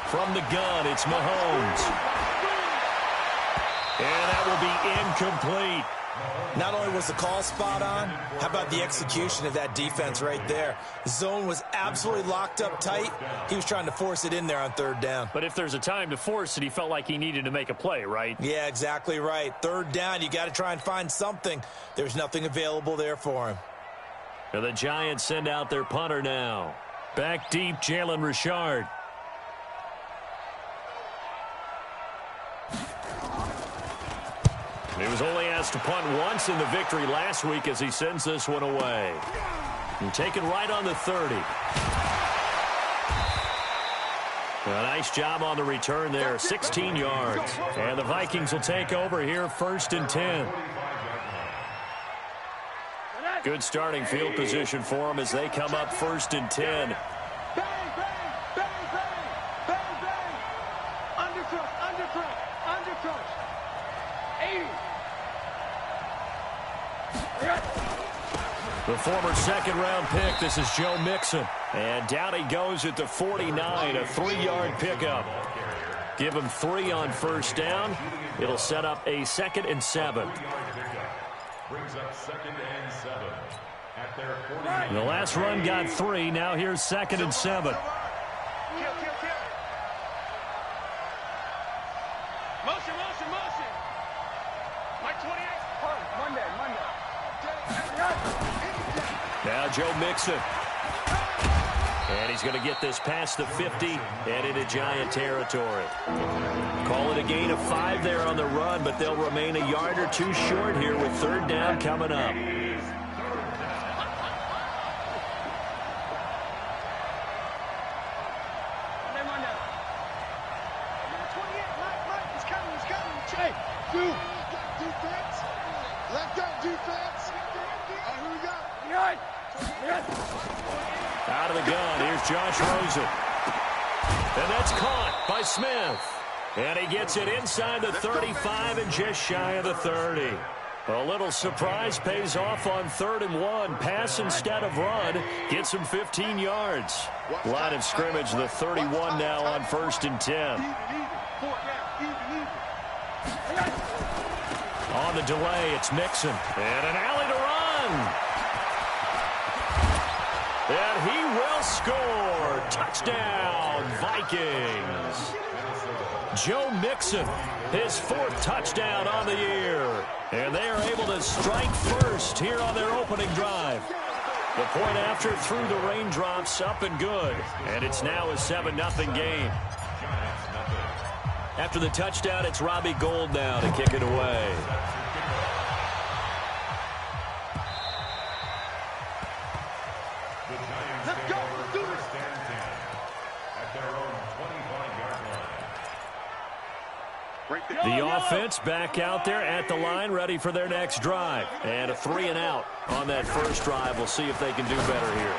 From the gun, it's Mahomes. And that will be incomplete. Not only was the call spot on, how about the execution of that defense right there? The zone was absolutely locked up tight. He was trying to force it in there on third down. But if there's a time to force it, he felt like he needed to make a play, right? Yeah, exactly right. Third down, you got to try and find something. There's nothing available there for him. And the Giants send out their punter now. Back deep, Jalen Richard. He was only asked to punt once in the victory last week as he sends this one away. And taken right on the 30. A nice job on the return there, 16 yards. And the Vikings will take over here, 1st and 10. Good starting field position for them as they come up 1st and 10. The former second-round pick, this is Joe Mixon. And down he goes at the 49, a 3-yard pickup. Give him 3 on first down. It'll set up a 2nd and 7. Brings up 2nd and 7. At their 49. The last run got 3. Now here's 2nd and 7. Motion. Mike 28. Monday. Now Joe Mixon. And he's going to get this past the 50 and into Giant territory. Call it a gain of 5 there on the run, but they'll remain a yard or 2 short here with third down coming up. Out of the gun, here's Josh Rosen. And that's caught by Smith. And he gets it inside the 35 and just shy of the 30. A little surprise pays off on 3rd and 1. Pass instead of run. Gets him 15 yards. Line of scrimmage, the 31 now on 1st and 10. On the delay, it's Mixon. And an alley to run. And he will score. Touchdown, Vikings. Joe Mixon, his 4th touchdown on the year. And they are able to strike first here on their opening drive. The point after through the raindrops, up and good. And it's now a 7-0 game. After the touchdown, it's Robbie Gould now to kick it away. The offense back out there at the line, ready for their next drive. And a 3-and-out on that first drive. We'll see if they can do better here.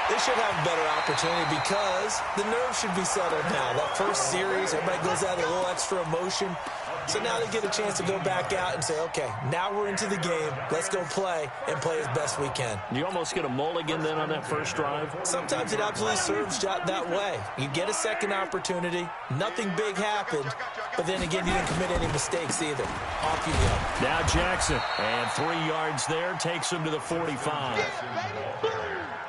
They should have a better opportunity because the nerves should be settled now. That first series, everybody goes out with a little extra emotion. So now they get a chance to go back out and say, okay, now we're into the game. Let's go play and play as best we can. You almost get a mulligan then on that first drive? Sometimes it absolutely serves that way. You get a second opportunity. Nothing big happened. But then again, you didn't commit any mistakes either. Off you go. Now Jackson. And 3 yards there takes him to the 45.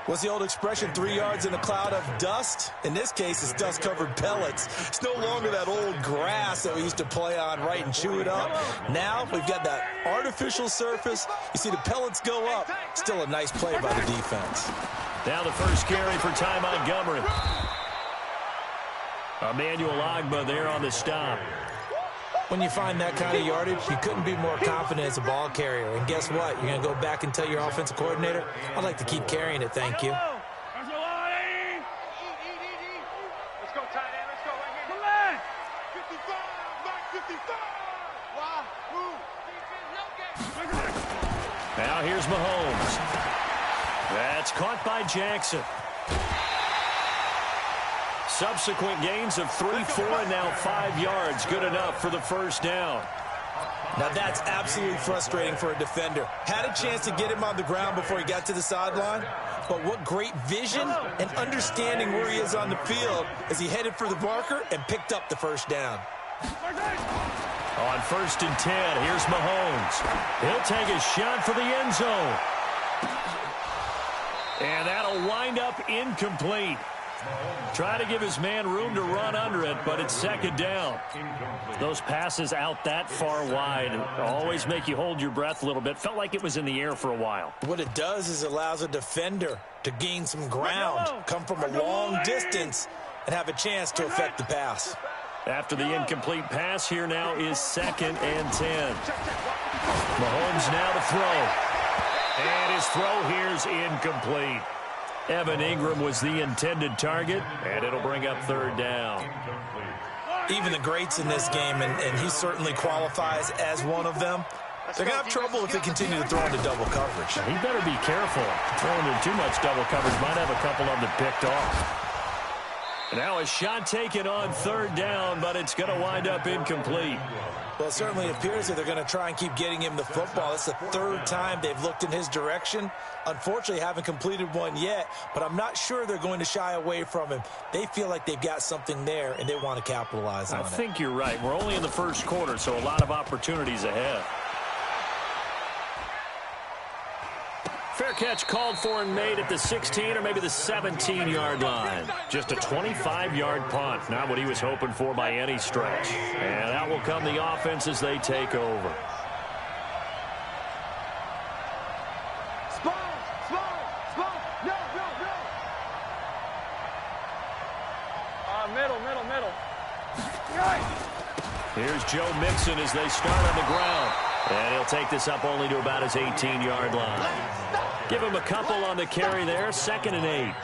What's the old expression, 3 yards in a cloud of dust? In this case, it's dust-covered pellets. It's no longer that old grass that we used to play on, right, and chew it up. Now we've got that artificial surface. You see the pellets go up. Still a nice play by the defense. Now the first carry for Ty Montgomery. Emmanuel Ogbah there on the stop. When you find that kind of yardage, you couldn't be more confident as a ball carrier. And guess what? You're going to go back and tell your offensive coordinator, I'd like to keep carrying it, thank you. Let's go, tight end. Let's go right here. Come on. 55, Mike 55. Wow, move. Now here's Mahomes. That's caught by Jackson. Subsequent gains of 3, 4, and now 5 yards. Good enough for the first down. Now that's absolutely frustrating for a defender. Had a chance to get him on the ground before he got to the sideline, but what great vision and understanding where he is on the field as he headed for the marker and picked up the first down. On 1st and 10, here's Mahomes. He'll take a shot for the end zone. And that'll wind up incomplete. Try to give his man room to run under it, but it's 2nd down. Those passes out that far wide always make you hold your breath a little bit. Felt like it was in the air for a while. What it does is allows a defender to gain some ground, come from a long distance, and have a chance to affect the pass. After the incomplete pass, here now is 2nd and 10. Mahomes now to throw. And his throw here's incomplete. Evan Ingram was the intended target, and it'll bring up 3rd down. Even the greats in this game, and he certainly qualifies as one of them, they're going to have trouble if they continue to throw into double coverage. He better be careful. Throwing into too much double coverage might have a couple of them picked off. Now a shot taken on 3rd down, but it's going to wind up incomplete. Well, it certainly appears that they're going to try and keep getting him the football. It's the 3rd time they've looked in his direction. Unfortunately, haven't completed one yet, but I'm not sure they're going to shy away from him. They feel like they've got something there, and they want to capitalize on it. I think you're right. We're only in the 1st quarter, so a lot of opportunities ahead. Fair catch called for and made at the 16 or maybe the 17-yard line. Just a 25-yard punt. Not what he was hoping for by any stretch. And out will come the offense as they take over. Middle. Here's Joe Mixon as they start on the ground. And he'll take this up only to about his 18-yard line. Give him a couple on the carry there. 2nd and 8.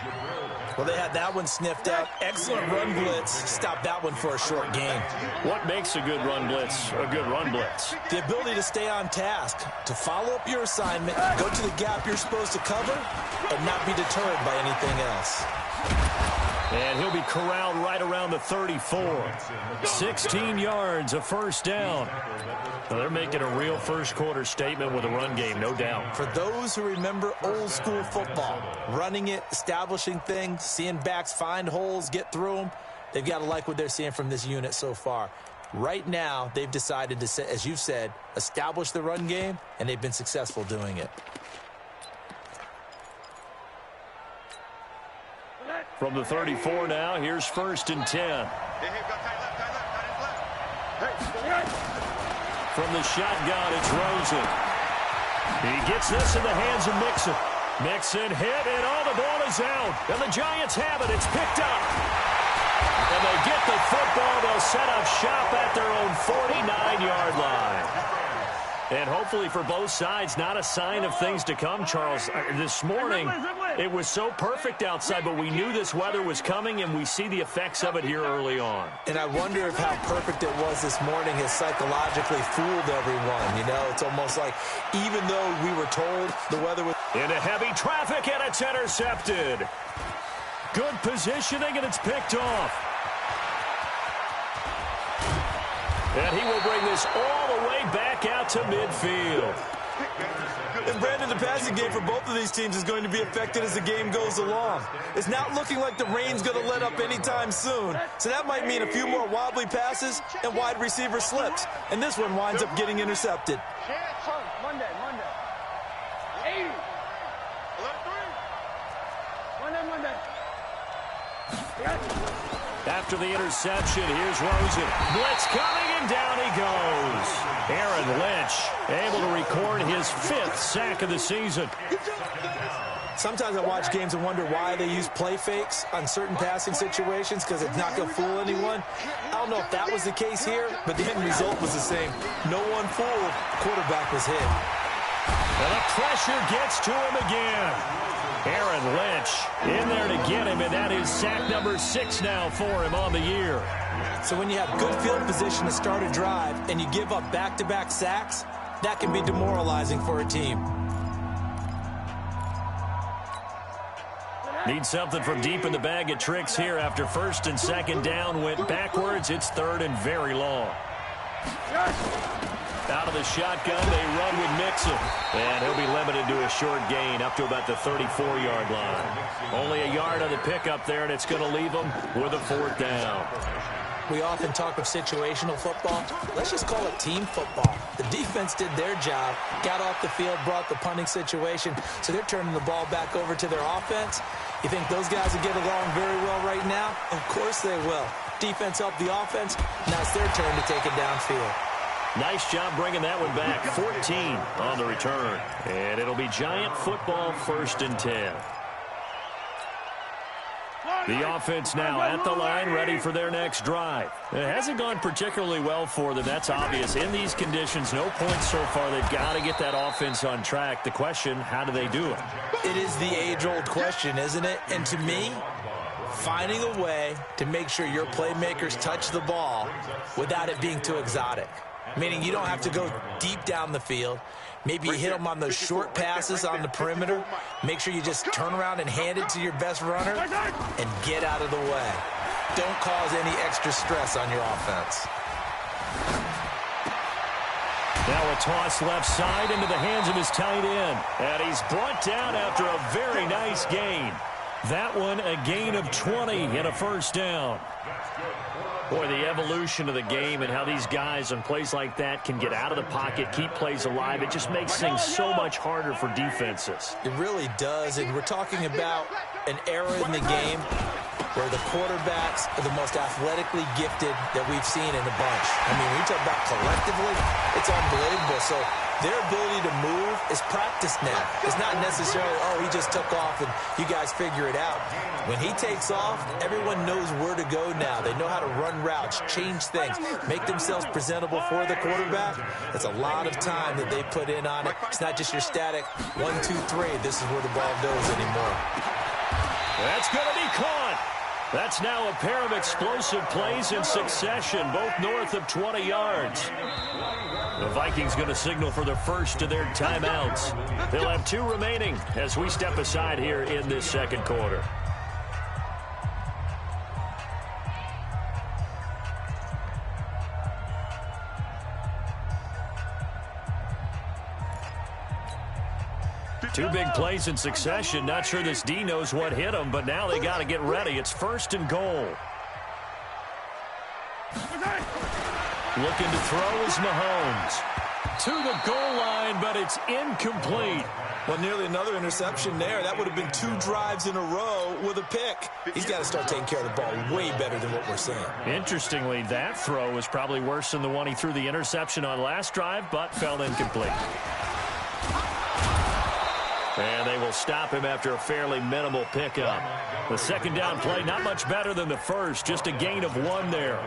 Well, they had that one sniffed out. Excellent run blitz. Stopped that one for a short gain. What makes a good run blitz a good run blitz? The ability to stay on task, to follow up your assignment, go to the gap you're supposed to cover, and not be deterred by anything else. And he'll be corralled right around the 34. 16 yards, a 1st down. Well, they're making a real 1st quarter statement with a run game, no doubt. For those who remember old school football, running it, establishing things, seeing backs find holes, get through them, they've got to like what they're seeing from this unit so far. Right now, they've decided to, as you've said, establish the run game, and they've been successful doing it. From the 34 now, here's 1st and 10. From the shotgun, it's Rosen. He gets this in the hands of Mixon. Mixon hit, and the ball is out. And the Giants have it. It's picked up. And they get the football. They'll set up shop at their own 49-yard line. And hopefully for both sides, not a sign of things to come, Charles. This morning, it was so perfect outside, but we knew this weather was coming, and we see the effects of it here early on. And I wonder if how perfect it was this morning has psychologically fooled everyone. You know, it's almost like even though we were told the weather was... Into heavy traffic, and it's intercepted. Good positioning, and it's picked off. And he will bring this all the way back out to midfield. And Brandon, the passing game for both of these teams is going to be affected as the game goes along. It's not looking like the rain's going to let up anytime soon. So that might mean a few more wobbly passes and wide receiver slips. And this one winds up getting intercepted. Monday. 80. Monday. After the interception, here's Rosen. Blitz coming, and down he goes. Aaron Lynch able to record his 5th sack of the season. Sometimes I watch games and wonder why they use play fakes on certain passing situations, because it's not going to fool anyone. I don't know if that was the case here, but the end result was the same. No one fooled. The quarterback was hit. And the pressure gets to him again. Aaron Lynch in there to get him, and that is sack number 6 now for him on the year. So when you have good field position to start a drive and you give up back-to-back sacks, that can be demoralizing for a team. Need something from deep in the bag of tricks here after 1st and 2nd down went backwards. It's 3rd and very long. Out of the shotgun, they run with Mixon. And he'll be limited to a short gain up to about the 34-yard line. Only a yard on the pickup there, and it's going to leave them with a 4th down. We often talk of situational football. Let's just call it team football. The defense did their job, got off the field, brought the punting situation, so they're turning the ball back over to their offense. You think those guys will get along very well right now? Of course they will. Defense helped the offense. Now it's their turn to take it downfield. Nice job bringing that one back. 14 on the return. And it'll be Giant football, 1st and 10. The offense now at the line, ready for their next drive. It hasn't gone particularly well for them. That's obvious. In these conditions, no points so far. They've got to get that offense on track. The question, how do they do it? It is the age-old question, isn't it? And to me, finding a way to make sure your playmakers touch the ball without it being too exotic. Meaning you don't have to go deep down the field. Maybe you hit them on those short passes on the perimeter. Make sure you just turn around and hand it to your best runner and get out of the way. Don't cause any extra stress on your offense. Now a toss left side into the hands of his tight end. And he's brought down after a very nice gain. That one a gain of 20 and a 1st down. Boy, the evolution of the game and how these guys on plays like that can get out of the pocket, keep plays alive, it just makes things so much harder for defenses. It really does, and we're talking about an era in the game where the quarterbacks are the most athletically gifted that we've seen in a bunch. I mean, when you talk about collectively, it's unbelievable. So their ability to move is practiced now. It's not necessarily, oh, he just took off and you guys figure it out. When he takes off, everyone knows where to go now. They know how to run routes, change things, make themselves presentable for the quarterback. It's a lot of time that they put in on it. It's not just your static 1, 2, 3. This is where the ball goes anymore. That's going to be caught. That's now a pair of explosive plays in succession, both north of 20 yards. The Vikings going to signal for the first of their timeouts. They'll have 2 remaining as we step aside here in this 2nd quarter. Two big plays in succession. Not sure this D knows what hit him, but now they got to get ready. It's 1st and goal. Looking to throw is Mahomes. To the goal line, but it's incomplete. Well, nearly another interception there. That would have been 2 drives in a row with a pick. He's got to start taking care of the ball way better than what we're seeing. Interestingly, that throw was probably worse than the one he threw the interception on last drive, but fell incomplete. And they will stop him after a fairly minimal pickup. The 2nd down play, not much better than the first, just a gain of 1 there.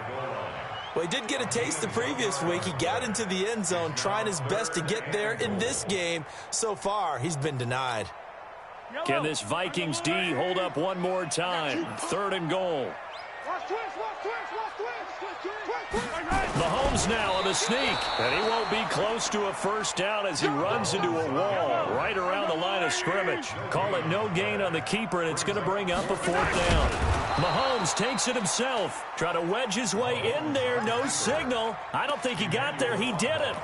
Well, he did get a taste the previous week. He got into the end zone, trying his best to get there in this game. So far, he's been denied. Can this Vikings D hold up one more time? 3rd and goal. Mahomes now on the sneak, and he won't be close to a 1st down as he runs into a wall right around the line of scrimmage. Call it no gain on the keeper, and it's going to bring up a 4th down. Mahomes takes it himself, trying to wedge his way in there, no signal. I don't think he got there. He didn't.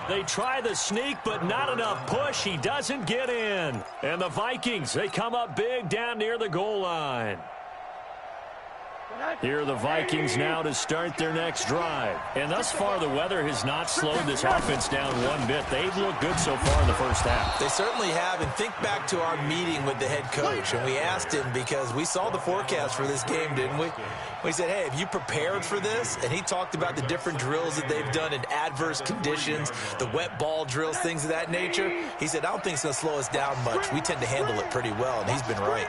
They try the sneak, but not enough push. He doesn't get in. And the Vikings, they come up big down near the goal line. Here are the Vikings now to start their next drive. And thus far, the weather has not slowed this offense down one bit. They've looked good so far in the 1st half. They certainly have. And think back to our meeting with the head coach. And we asked him, because we saw the forecast for this game, didn't we? We said, hey, have you prepared for this? And he talked about the different drills that they've done in adverse conditions, the wet ball drills, things of that nature. He said, I don't think it's going to slow us down much. We tend to handle it pretty well, and he's been right.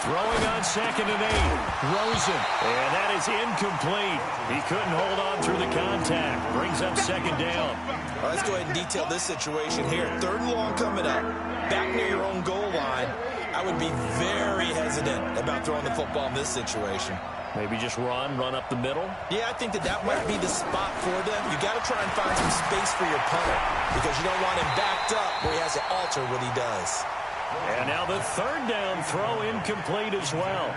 Throwing on 2nd and 8. Rosen. And that is incomplete. He couldn't hold on through the contact. Brings up 2nd down. Well, let's go ahead and detail this situation here. 3rd and long coming up. Back near your own goal line. I would be very hesitant about throwing the football in this situation. Maybe just run up the middle? Yeah, I think that might be the spot for them. You got to try and find some space for your punter because you don't want him backed up where he has to alter what he does. And now the third down throw incomplete as well.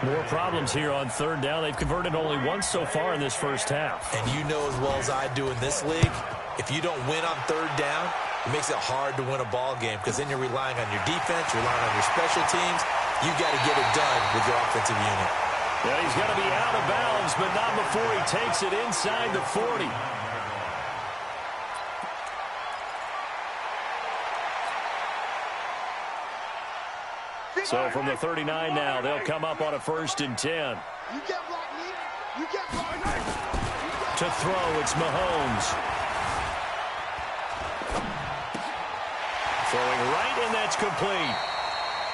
More problems here on third down. They've converted only once so far in this first half. And you know as well as I do in this league, if you don't win on third down, it makes it hard to win a ball game because then you're relying on your defense, you're relying on your special teams. You've got to get it done with your offensive unit. Yeah, he's going to be out of bounds, but not before he takes it inside the 40. So from the 39 now, they'll come up on a 1st and 10. You can't block me. You can't block me. To throw, it's Mahomes. Throwing right, and that's complete.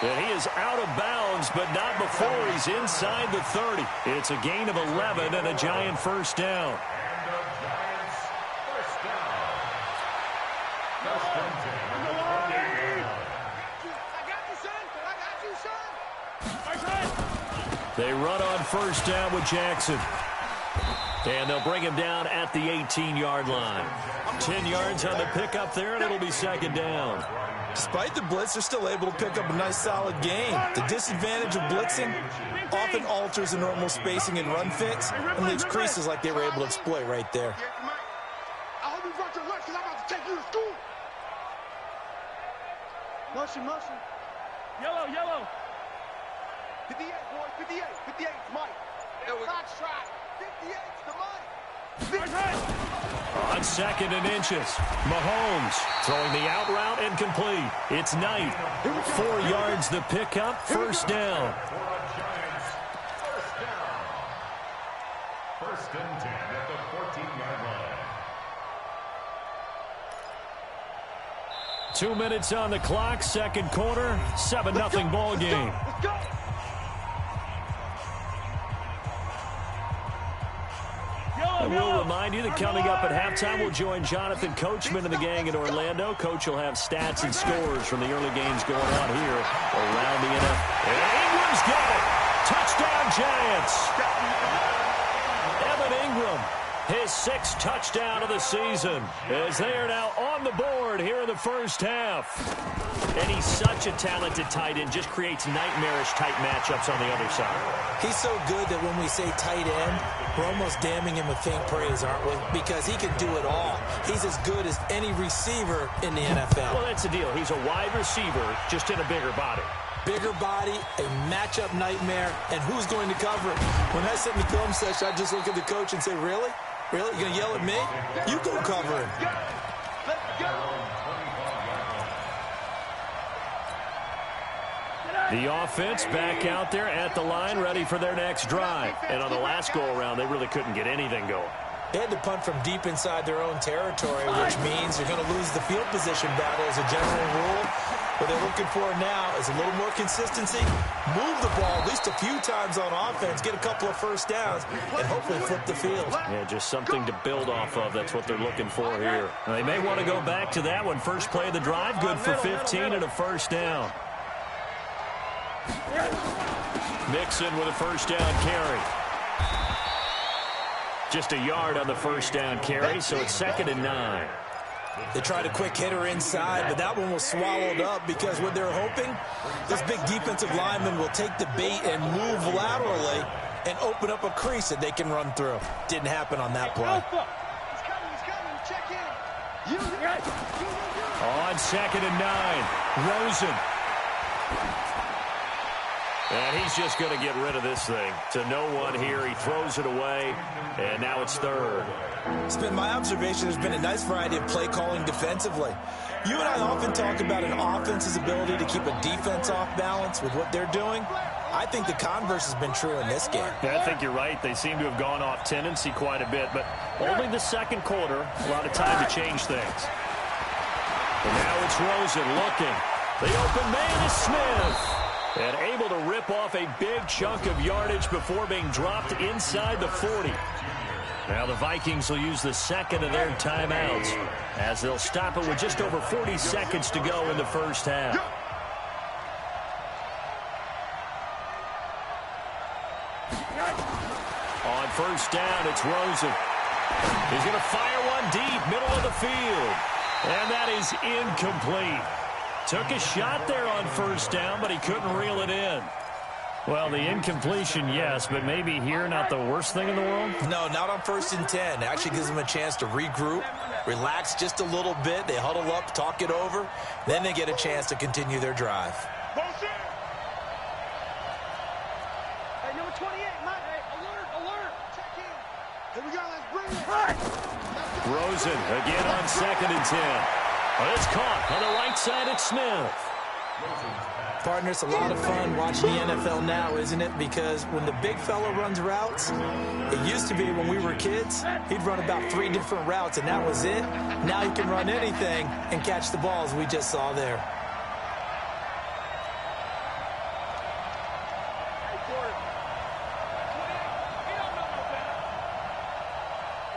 And he is out of bounds, but not before he's inside the 30. It's a gain of 11 and a Giant first down. They run on first down with Jackson. And they'll bring him down at the 18-yard line. 10 yards on the pickup there, and it'll be second down. Despite the blitz, they're still able to pick up a nice, solid gain. The disadvantage of blitzing often alters the normal spacing and run fits and leaves creases like they were able to exploit right there. I hope you brought your lunch because I'm about to take you to school. Motion. Yellow. 58, boys, 58. 58, Mike. Fox shot. 58's the money. On 2nd and inches, Mahomes throwing the out route and complete. It's Knight. 4 yards the pickup, first down. First and 10 at the 14-yard line. 2 minutes on the clock, second quarter, 7-0 ball game. Let's go. And we'll remind you that coming up at halftime, we'll join Jonathan Coachman and the gang in Orlando. Coach will have stats and scores from the early games going on here around the NFL. And Ingram's got it. Touchdown, Giants. Evan Ingram, his 6th touchdown of the season, as they are now on the board here in the first half. And he's such a talented tight end, just creates nightmarish type matchups on the other side. He's so good that when we say tight end, we're almost damning him with faint praise, aren't we? Because he can do it all. He's as good as any receiver in the NFL. Well, that's the deal. He's a wide receiver, just in a bigger body. Bigger body, a matchup nightmare, and who's going to cover it? When I sit in the film session, I just look at the coach and say, really? Really? You going to yell at me? You go cover him. Let's go. The offense back out there at the line, ready for their next drive. And on the last go-around, they really couldn't get anything going. They had to punt from deep inside their own territory, which means they're going to lose the field position battle as a general rule. What they're looking for now is a little more consistency, move the ball at least a few times on offense, get a couple of first downs, and hopefully flip the field. Yeah, just something to build off of. That's what they're looking for here. Now, they may want to go back to that one. First play of the drive, good for 15 and a first down. Mixon with a first down carry. Just a yard on the first down carry, so it's 2nd and 9. They tried a quick hitter inside, but that one was swallowed up because what they're hoping, this big defensive lineman will take the bait and move laterally and open up a crease that they can run through. Didn't happen on that play. He's coming. Check in. On 2nd and 9, Rosen. And he's just going to get rid of this thing to no one here. He throws it away, and now it's 3rd. It's been my observation there's been a nice variety of play calling defensively. You and I often talk about an offense's ability to keep a defense off balance with what they're doing. I think the converse has been true in this game. Yeah, I think you're right. They seem to have gone off tendency quite a bit, but only the second quarter, a lot of time to change things. And now it's Rosen looking. The open man is Smith. And able to rip off a big chunk of yardage before being dropped inside the 40. Now the Vikings will use the 2nd of their timeouts as they'll stop it with just over 40 seconds to go in the first half. On first down, it's Rosen. He's going to fire one deep, middle of the field. And that is incomplete. Took a shot there on first down, but he couldn't reel it in. Well, the incompletion, yes, but maybe here not the worst thing in the world? No, not on 1st and 10. It actually gives them a chance to regroup, relax just a little bit. They huddle up, talk it over. Then they get a chance to continue their drive. Hey, number 28, Mike. Hey, alert. Check in. Here we go. Let's bring it. Rosen again on 2nd and 10. But it's caught on the right side at Smith. Partner, it's a lot of fun watching the NFL now, isn't it? Because when the big fella runs routes, it used to be when we were kids, he'd run about 3 different routes, and that was it. Now he can run anything and catch the balls we just saw there. Hey, Porter. 28. He don't know no better.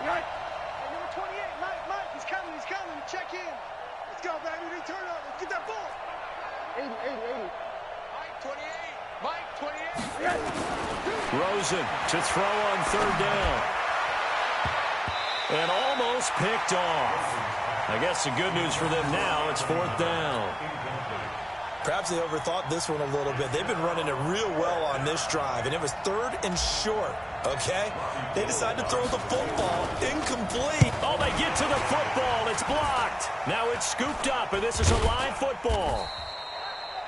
Right. Hey, number 28, Mike. He's coming. Check in. Let's go, baby. They turn up. Let's get that ball. 80. Mike, 28. Rosen to throw on 3rd down. And almost picked off. I guess the good news for them now, it's 4th down. Perhaps they overthought this one a little bit. They've been running it real well on this drive, and it was 3rd and short, okay? They decided to throw the football incomplete. Oh, they get to the football. It's blocked. Now it's scooped up, and this is a live football.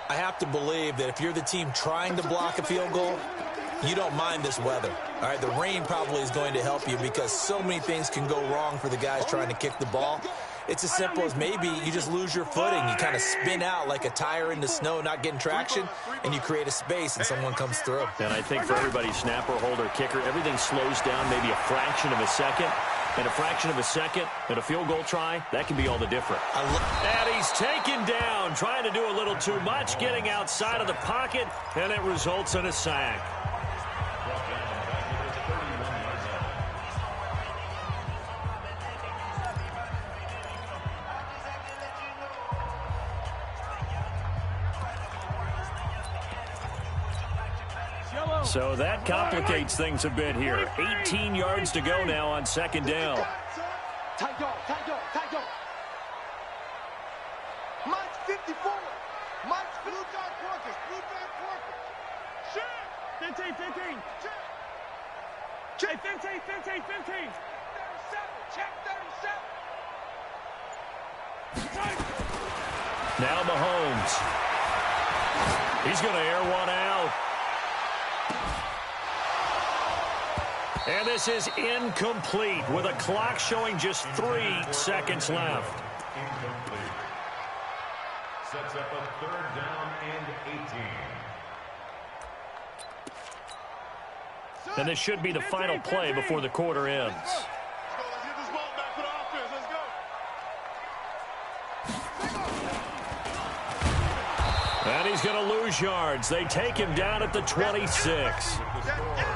I have to believe that if you're the team trying to block a field goal, you don't mind this weather. All right, the rain probably is going to help you because so many things can go wrong for the guys trying to kick the ball. It's as simple as maybe you just lose your footing. You kind of spin out like a tire in the snow, not getting traction, and you create a space and someone comes through. And I think for everybody, snapper, holder, kicker, everything slows down maybe a fraction of a second. And a fraction of a second and a field goal try, that can be all the different. And he's taken down, trying to do a little too much, getting outside of the pocket, and it results in a sack. So that complicates things a bit here. 18 yards to go now on 2nd down. Tight dog. Mike's 54. Mike's blue dog Porkers. Shit. 15. Check 15. 37. Check 37. Now Mahomes. He's going to air one out. And this is incomplete with a clock showing just 3 seconds left. Incomplete. Sets up a 3rd down and 18. And this should be the final play before the quarter ends. Let's get this ball back for the offense. Let's go. And he's going to lose yards. They take him down at the 26.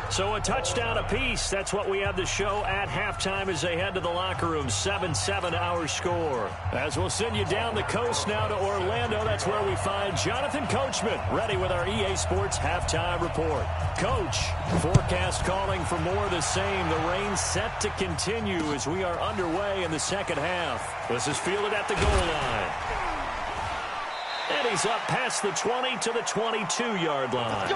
So a touchdown apiece. That's what we have to show at halftime as they head to the locker room. 7-7 our score. As we'll send you down the coast now to Orlando, that's where we find Jonathan Coachman, ready with our EA Sports halftime report. Coach, forecast calling for more of the same. The rain set to continue as we are underway in the second half. This is fielded at the goal line. And he's up past the 20 to the 22-yard line.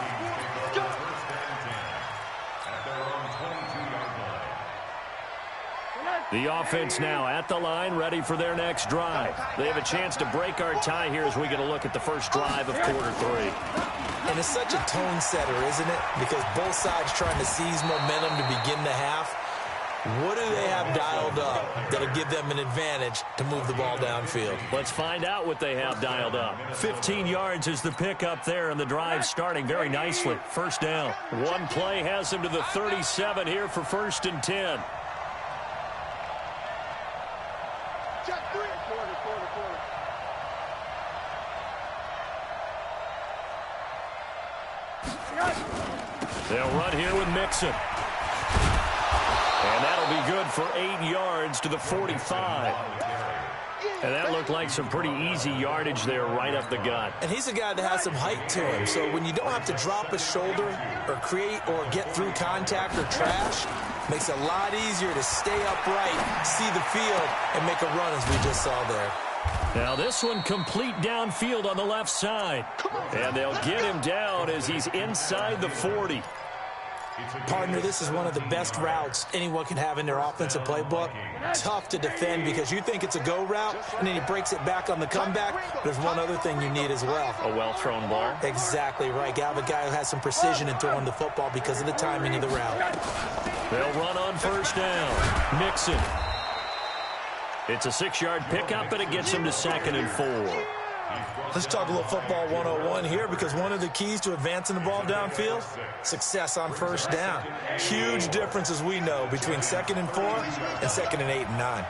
The offense now at the line, ready for their next drive. They have a chance to break our tie here as we get a look at the first drive of quarter 3. And it's such a tone setter, isn't it? Because both sides trying to seize momentum to begin the half. What do they have dialed up that'll give them an advantage to move the ball downfield? Let's find out what they have dialed up. 15 yards is the pickup there, and the drive starting very nicely. First down. One play has them to the 37 here for 1st and 10. They'll run here with Mixon. And that'll be good for 8 yards to the 45. And that looked like some pretty easy yardage there right up the gut. And he's a guy that has some height to him. So when you don't have to drop a shoulder or create or get through contact or trash, makes it a lot easier to stay upright, see the field, and make a run as we just saw there. Now this one complete downfield on the left side. And they'll get him down as he's inside the 40. Partner, this is one of the best routes anyone can have in their offensive playbook. Tough to defend because you think it's a go route, and then he breaks it back on the comeback. There's one other thing you need as well. A well-thrown ball. Exactly right. You have a guy who has some precision in throwing the football because of the timing of the route. They'll run on first down. Mixon. It's a 6-yard pickup, and it gets him to 2nd and 4. Let's talk a little football 101 here, because one of the keys to advancing the ball downfield, success on first down. Huge difference, as we know, between 2nd and 4 and 2nd and 8 and 9.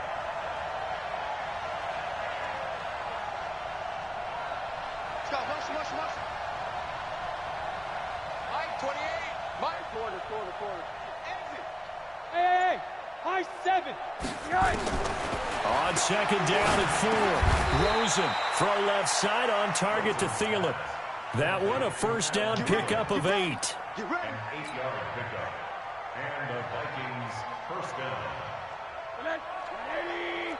Let's go, motion. Mike, 28. Mike, quarter. Exit. Hey, high 7. On 2nd down at 4. Rosen, throw left side on target to Thielen. That one, a first down pickup of 8. Get ready. An 8-yard pickup. And the Vikings first down. 180.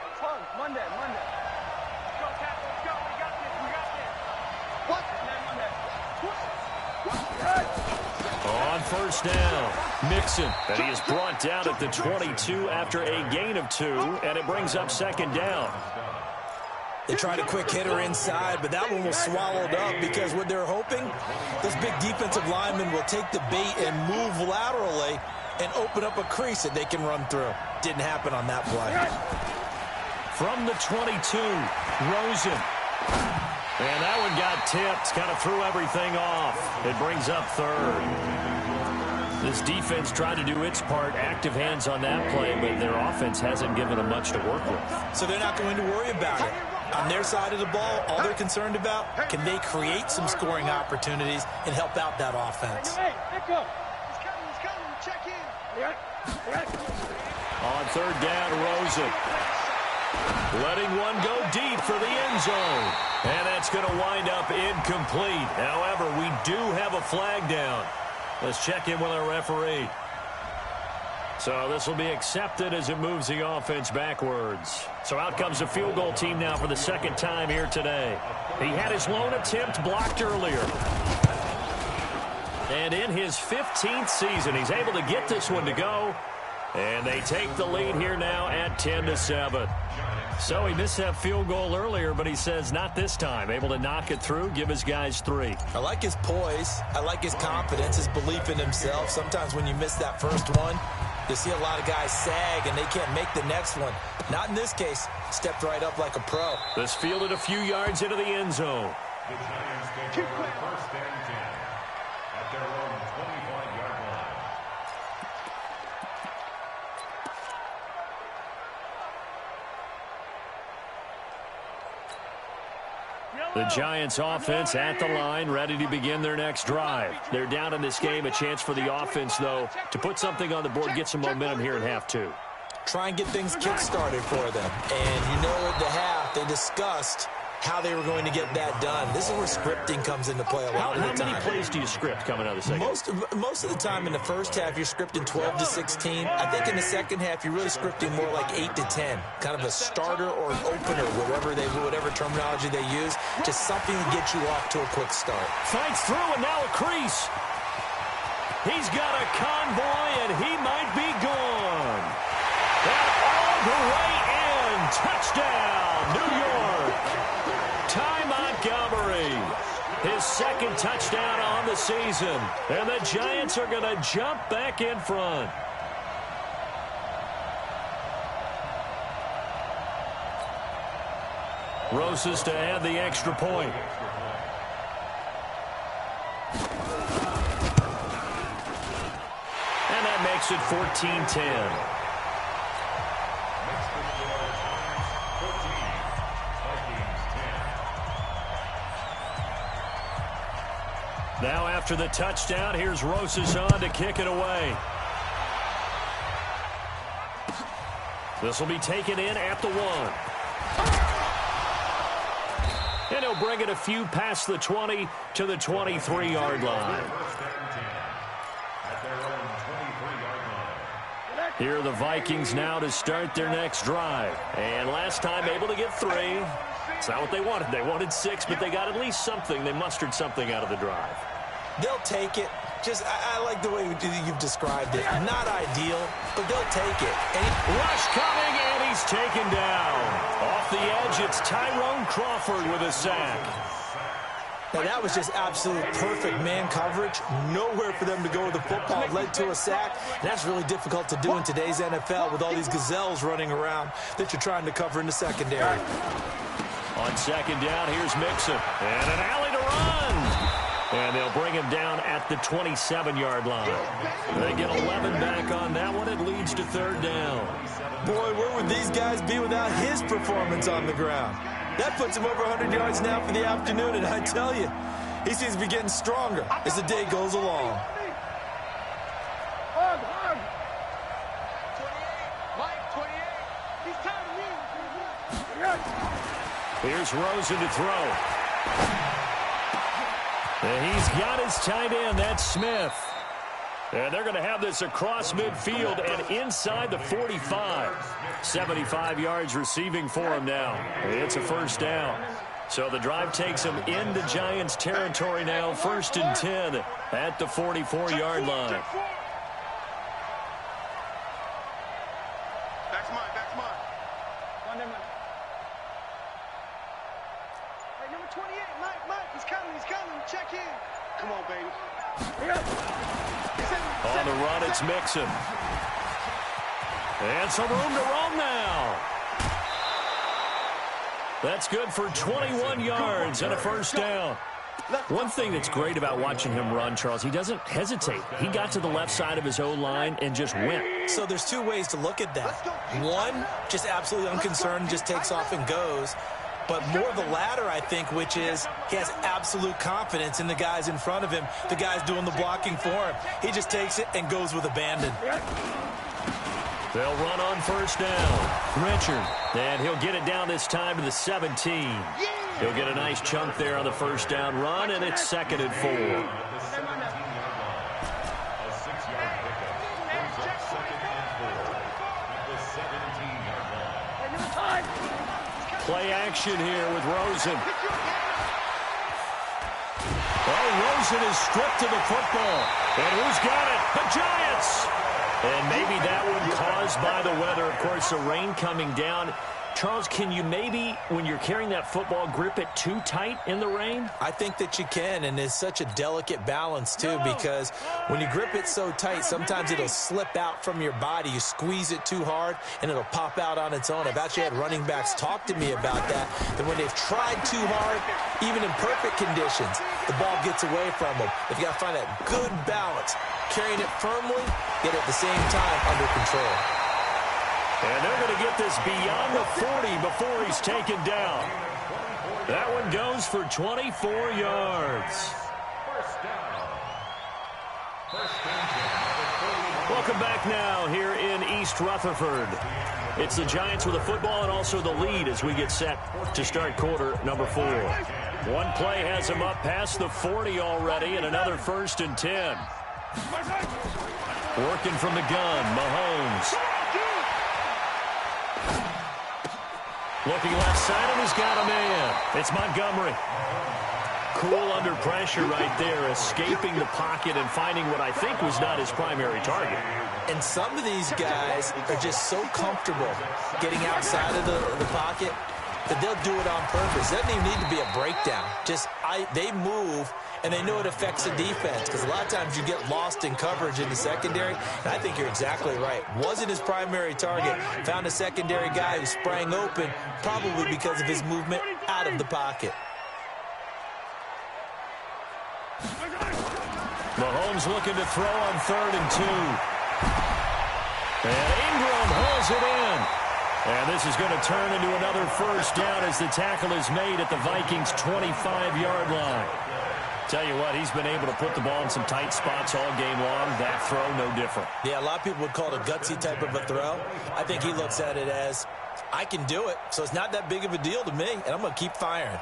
Monday. Let's go, Cap. Let's go. We got this. What? On first down, Mixon. And he is brought down at the 22 after a gain of 2, and it brings up 2nd down. They tried a quick hitter inside, but that one was swallowed up because what they're hoping, those big defensive linemen will take the bait and move laterally and open up a crease that they can run through. Didn't happen on that play. From the 22, Rosen. And that one got tipped, kind of threw everything off. It brings up 3rd. This defense tried to do its part, active hands on that play, but their offense hasn't given them much to work with. So they're not going to worry about it. On their side of the ball, all they're concerned about, can they create some scoring opportunities and help out that offense? Hey, pick up. He's coming. Check in. On 3rd down, Rosen. Letting one go deep for the end zone. And that's going to wind up incomplete. However, we do have a flag down. Let's check in with our referee. So this will be accepted as it moves the offense backwards. So out comes the field goal team now for the 2nd time here today. He had his lone attempt blocked earlier. And in his 15th season, he's able to get this one to go. And they take the lead here now at 10-7. So he missed that field goal earlier, but he says not this time. Able to knock it through, give his guys 3. I like his poise. I like his confidence, his belief in himself. Sometimes when you miss that first one, you see a lot of guys sag and they can't make the next one. Not in this case. Stepped right up like a pro. This fielded a few yards into the end zone. The Giants take over first and 10 at their own 25-yard line. The Giants offense at the line, ready to begin their next drive. They're down in this game. A chance for the offense, though, to put something on the board, get some momentum here in half 2. Try and get things kick-started for them. And you know at the half, they discussed how they were going to get that done. This is where scripting comes into play a lot of the time. How many plays do you script coming out of the second? Most of the time in the first half, you're scripting 12 to 16. I think in the second half, you're really scripting more like 8 to 10. Kind of a starter or an opener, whatever terminology they use. Just something to get you off to a quick start. Fights through, and now a crease. He's got a convoy, and he might be gone. And all the way in. Touchdown, New York. Ty Montgomery, his 2nd touchdown on the season. And the Giants are going to jump back in front. Roses to add the extra point. And that makes it 14-10. Now after the touchdown, here's Roses on to kick it away. This will be taken in at the 1. And he'll bring it a few past the 20 to the 23-yard line. Here are the Vikings now to start their next drive. And last time able to get 3. It's not what they wanted. They wanted 6, but they got at least something. They mustered something out of the drive. They'll take it. Just, I like the way you've described it. Not ideal, but they'll take it. Rush coming, and he's taken down. Off the edge, it's Tyrone Crawford with a sack. Now, that was just absolute perfect man coverage. Nowhere for them to go with the football. It led to a sack. And that's really difficult to do in today's NFL with all these gazelles running around that you're trying to cover in the secondary. On second down, here's Mixon. And an alley to run. And they'll bring him down at the 27-yard line. They get 11 back on that one. It leads to third down. Boy, where would these guys be without his performance on the ground? That puts him over 100 yards now for the afternoon, and I tell you, he seems to be getting stronger as the day goes along. Hug. 28. Mike, 28. He's tired of me. Here's Rosen to throw. And he's got his tight end. That's Smith. And they're going to have this across midfield and inside the 45. 75 yards receiving for him now. It's a first down. So the drive takes him into Giants territory now. 1st and 10 at the 44-yard line. Back's mine. Hey, number 28, Mike, he's coming. Check in. Come on, baby. On the run, it's Mixon. And some room to roam now. That's good for 21 yards and a first down. One thing that's great about watching him run, Charles, he doesn't hesitate. He got to the left side of his O-line and just went. So there's two ways to look at that. One, just absolutely unconcerned, just takes off and goes. But more the latter, I think, which is he has absolute confidence in the guys in front of him, the guys doing the blocking for him. He just takes it and goes with abandon. They'll run on first down. Richard, and he'll get it down this time to the 17. He'll get a nice chunk there on the first down run, and it's 2nd and 4. Play action here with Rosen. Oh, Rosen is stripped to the football. And who's got it? The Giants! And maybe that one caused by the weather. Of course, the rain coming down. Charles, can you maybe, when you're carrying that football, grip it too tight in the rain? I think that you can, and it's such a delicate balance, too, because when you grip it so tight, sometimes it'll slip out from your body. You squeeze it too hard, and it'll pop out on its own. I've actually had running backs talk to me about that when they've tried too hard, even in perfect conditions, the ball gets away from them. They've got to find that good balance, carrying it firmly, yet at the same time under control. And they're going to get this beyond the 40 before he's taken down. That one goes for 24 yards. Welcome back now here in East Rutherford. It's the Giants with the football and also the lead as we get set to start quarter number 4. One play has him up past the 40 already, and another 1st and 10. Working from the gun, Mahomes. Looking left side, and he's got a man. It's Montgomery. Cool under pressure right there, escaping the pocket and finding what I think was not his primary target. And some of these guys are just so comfortable getting outside of the pocket that they'll do it on purpose. It doesn't even need to be a breakdown. They move, and they know it affects the defense, because a lot of times you get lost in coverage in the secondary, and I think you're exactly right. Wasn't his primary target. Found a secondary guy who sprang open, probably because of his movement out of the pocket. Mahomes looking to throw on 3rd and 2. And Ingram hauls it in. And this is going to turn into another first down as the tackle is made at the Vikings' 25-yard line. Tell you what, he's been able to put the ball in some tight spots all game long. That throw, no different. Yeah, a lot of people would call it a gutsy type of a throw. I think he looks at it as, I can do it, so it's not that big of a deal to me, and I'm going to keep firing.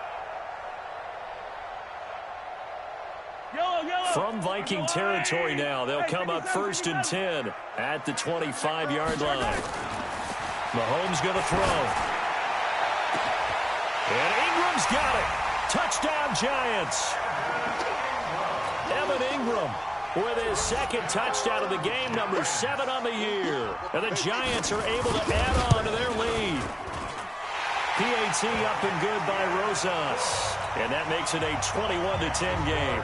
From Viking territory now, they'll come up 1st and 10 at the 25-yard line. Mahomes going to throw. And He's got it. Touchdown, Giants. Evan Ingram with his second touchdown of the game, number 7 on the year. And the Giants are able to add on to their lead. PAT up and good by Rosas. And that makes it a 21-10 game.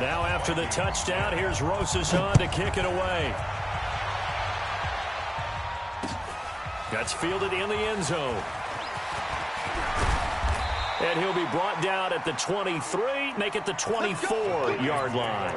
Now after the touchdown, here's Rosas on to kick it away. That's fielded in the end zone. And he'll be brought down at the 23, make it the 24-yard line.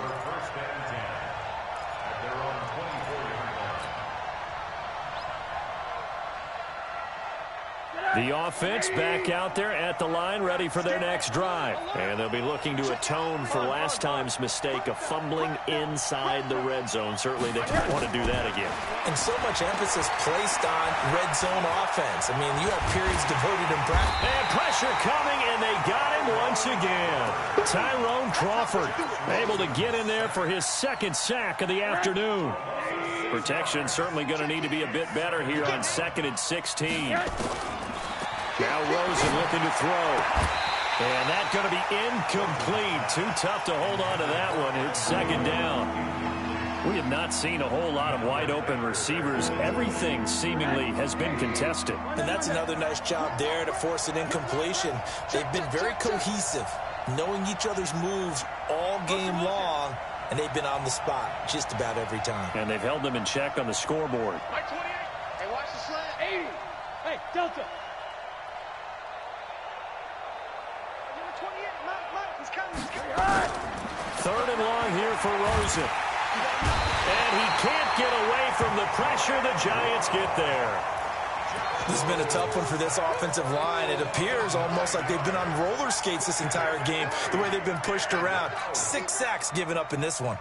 The offense back out there at the line, ready for their next drive. And they'll be looking to atone for last time's mistake of fumbling inside the red zone. Certainly they don't want to do that again. And so much emphasis placed on red zone offense. I mean, you have periods devoted in practice. And pressure coming, and they got him once again. Tyrone Crawford able to get in there for his second sack of the afternoon. Protection certainly going to need to be a bit better here on 2nd and 16. Now Rosen looking to throw. And that's going to be incomplete. Too tough to hold on to that one. It's second down. We have not seen a whole lot of wide-open receivers. Everything seemingly has been contested. And that's another nice job there to force an incompletion. They've been very cohesive, knowing each other's moves all game long, and they've been on the spot just about every time. And they've held them in check on the scoreboard. Mike 28. Hey, watch the slant. 80. Hey, Delta. 28. Mike, he's coming. He's coming. 3rd and long here for Rosen. And he can't get away from the pressure. The Giants get there. This has been a tough one for this offensive line. It appears almost like they've been on roller skates this entire game, the way they've been pushed around. 6 sacks given up in this one.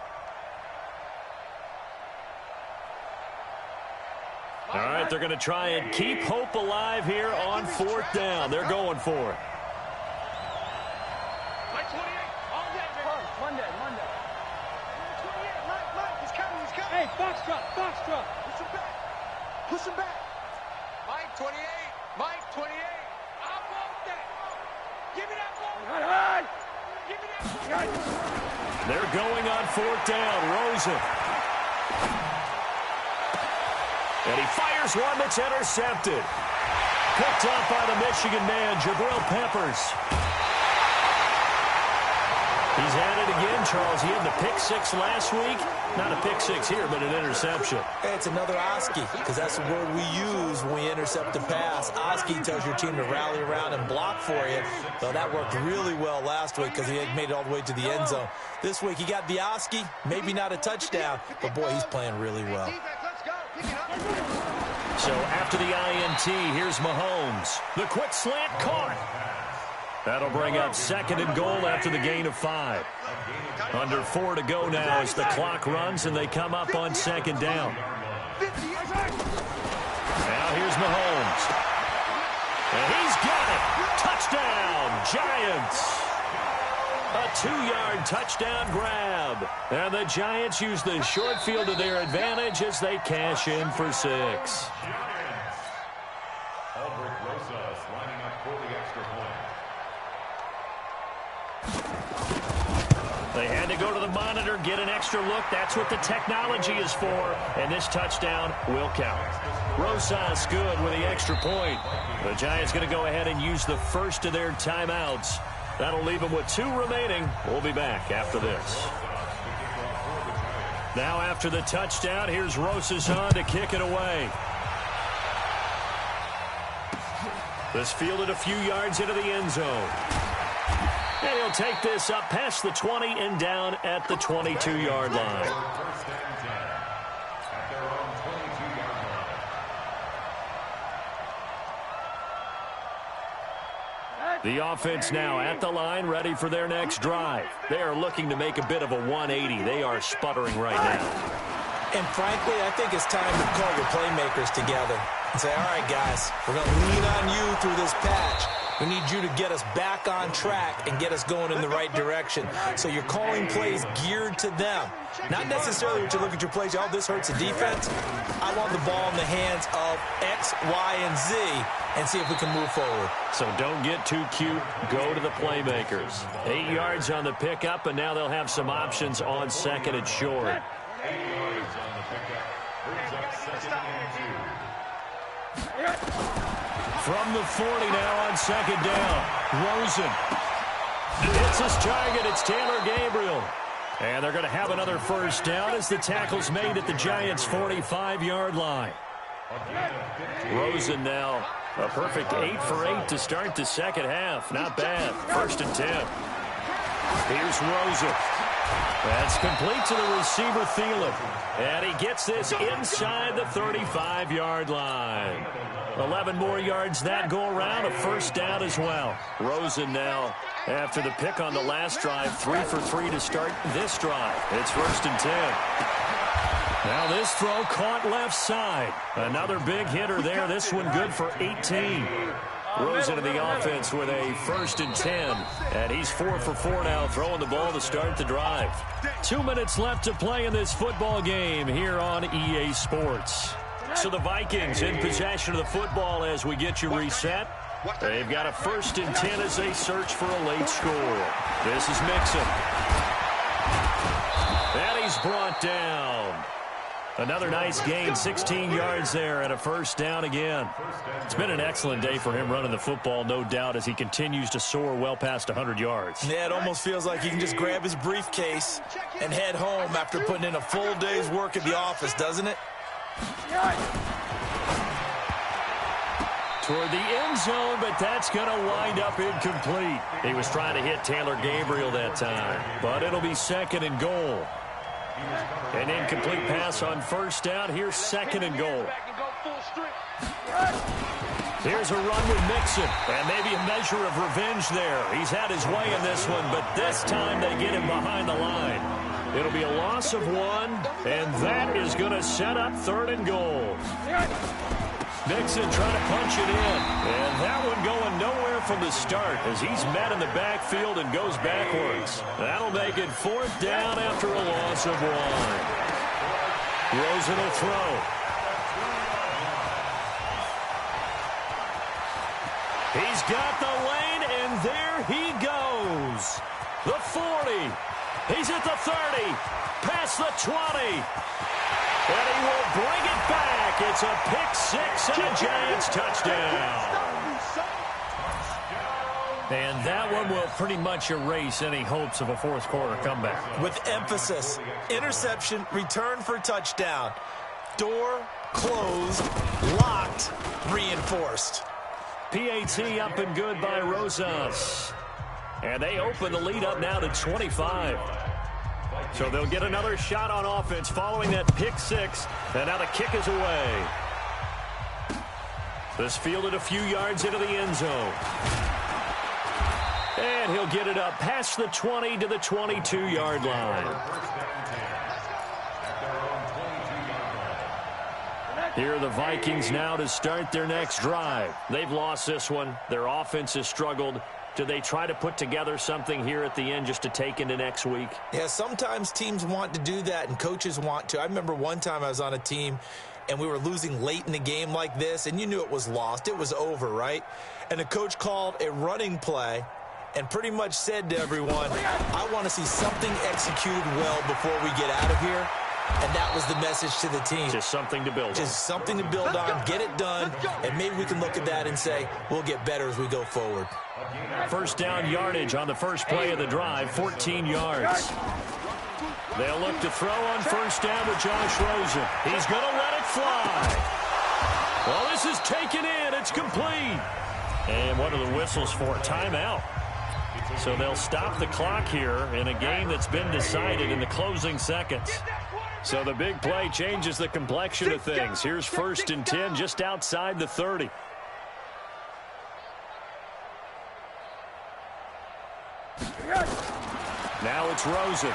All right, they're going to try and keep hope alive here on 4th down. They're going for it. Mike 28. All day, man. Monday. 28. Mike, he's coming. Hey, Foxtrot. Push him back. Mike 28. I want that. Give me that ball. Give me that ball. They're going on 4th down. Rosen. And he fires one that's intercepted. Picked up by the Michigan man, Jabril Peppers. He's had it again, Charles. He had the pick 6 last week. Not a pick 6 here, but an interception. Hey, it's another Oski, because that's the word we use when we intercept a pass. Oski tells your team to rally around and block for you. So that worked really well last week because he had made it all the way to the end zone. This week he got the Oski, maybe not a touchdown, but boy, he's playing really well. So after the INT, here's Mahomes. The quick slant caught. That'll bring up 2nd and goal after the gain of 5. Under 4 to go now as the clock runs and they come up on 2nd down. Now here's Mahomes. And he's got it. Touchdown, Giants. A 2-yard touchdown grab. And the Giants use the short field to their advantage as they cash in for 6. They had to go to the monitor, get an extra look. That's what the technology is for. And this touchdown will count. Rosas good with the extra point. The Giants going to go ahead and use the first of their timeouts. That'll leave them with 2 remaining. We'll be back after this. Now after the touchdown, here's Rosas on to kick it away. This fielded a few yards into the end zone. And he'll take this up past the 20 and down at the 22-yard line. The offense now at the line, ready for their next drive. They are looking to make a bit of a 180. They are sputtering right now. And frankly, I think it's time to call your playmakers together and say, all right, guys, we're going to lean on you through this patch. We need you to get us back on track and get us going in the right direction. So you're calling plays geared to them. Not necessarily what you look at your plays, oh, this hurts the defense. I want the ball in the hands of X, Y, and Z and see if we can move forward. So don't get too cute. Go to the playmakers. 8 yards on the pickup, and now they'll have some options on second and short. 8 yards on the pickup. Brings up second and 2. From the 40 now on second down. Rosen. It's his target. It's Taylor Gabriel. And they're going to have another first down as the tackle's made at the Giants' 45-yard line. Rosen now a perfect 8 for 8 to start the second half. Not bad. First and 10. Here's Rosen. That's complete to the receiver, Thielen. And he gets this inside the 35-yard line. 11 more yards that go around, a first down as well. Rosen now, after the pick on the last drive, 3 for 3 to start this drive. It's first and 10. Now this throw caught left side. Another big hitter there. This one good for 18. Rosen in the offense with a first and 10. And he's 4 for 4 now, throwing the ball to start the drive. 2 minutes left to play in this football game here on EA Sports. So the Vikings in possession of the football as we get you reset. They've got a first and 10 as they search for a late score. This is Mixon. And he's brought down. Another nice gain, 16 yards there and a first down again. It's been an excellent day for him running the football, no doubt, as he continues to soar well past 100 yards. Yeah, it almost feels like he can just grab his briefcase and head home after putting in a full day's work at the office, doesn't it? Toward the end zone, but that's going to wind up incomplete. He was trying to hit Taylor Gabriel that time, but it'll be second and goal. An incomplete pass on first down. Here's second and goal. Here's a run with Mixon, and maybe a measure of revenge there. He's had his way in this one, but this time they get him behind the line. It'll be a loss of 1, and that is going to set up third and goal. Mixon trying to punch it in, and that one going nowhere from the start as he's met in the backfield and goes backwards. That'll make it fourth down after a loss of 1. Rosen will throw. He's got the lane, and there he goes. The 40. He's at the 30. Past the 20. And he will bring it back. It's a pick 6 and a Giants touchdown. And that one will pretty much erase any hopes of a fourth quarter comeback. With emphasis, interception, return for touchdown. Door closed, locked, reinforced. PAT up and good by Rosas. And they open the lead up now to 25. So they'll get another shot on offense following that pick 6. And now the kick is away. This fielded a few yards into the end zone. And he'll get it up past the 20 to the 22-yard line. Here are the Vikings now to start their next drive. They've lost this one. Their offense has struggled. Do they try to put together something here at the end just to take into next week? Yeah, sometimes teams want to do that and coaches want to. I remember one time I was on a team and we were losing late in the game like this, and you knew it was lost. It was over, right? And the coach called a running play and pretty much said to everyone, I want to see something executed well before we get out of here. And that was the message to the team. Just something to build on. Just something to build on, get it done, and maybe we can look at that and say, we'll get better as we go forward. First down yardage on the first play of the drive, 14 yards. They'll look to throw on first down with Josh Rosen. He's going to let it fly. Well, this is taken in. It's complete. And what are the whistles for? Timeout. So they'll stop the clock here in a game that's been decided in the closing seconds. So the big play changes the complexion of things. Here's first and 10 just outside the 30. Now it's Rosen.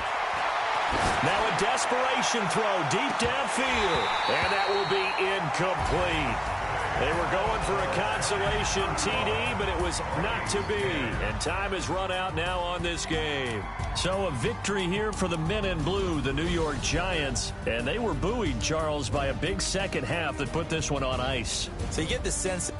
Now a desperation throw deep downfield. And that will be incomplete. They were going for a consolation TD, but it was not to be. And time has run out now on this game. So a victory here for the men in blue, the New York Giants. And they were buoyed, Charles, by a big second half that put this one on ice. So you get the sense...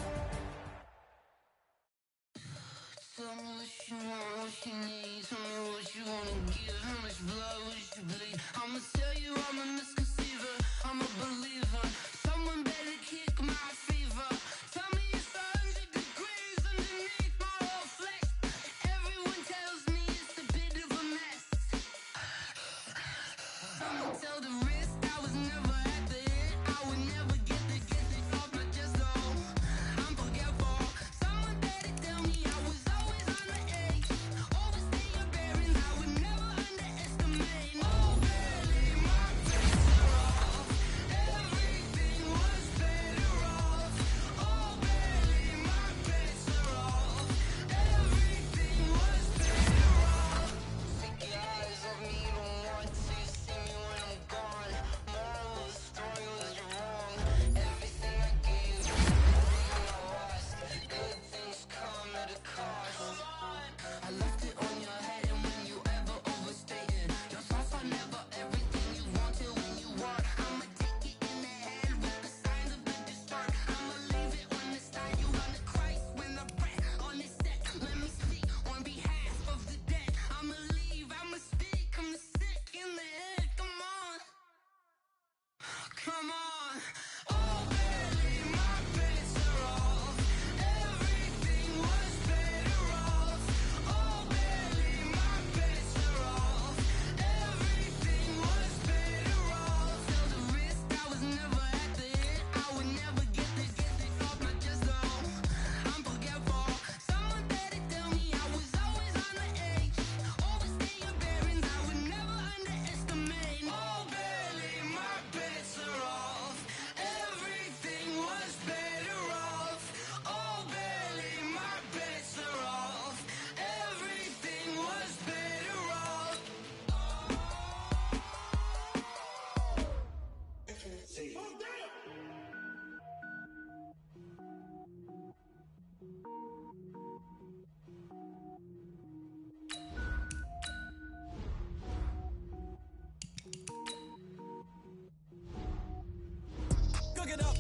Cook it up,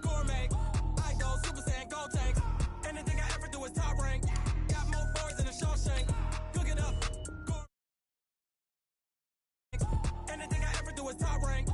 gourmet. I go Super Saiyan, gold tank. Anything I ever do is top rank. Got more boys than a Shawshank. Cook it up, gourmet. Anything I ever do is top rank.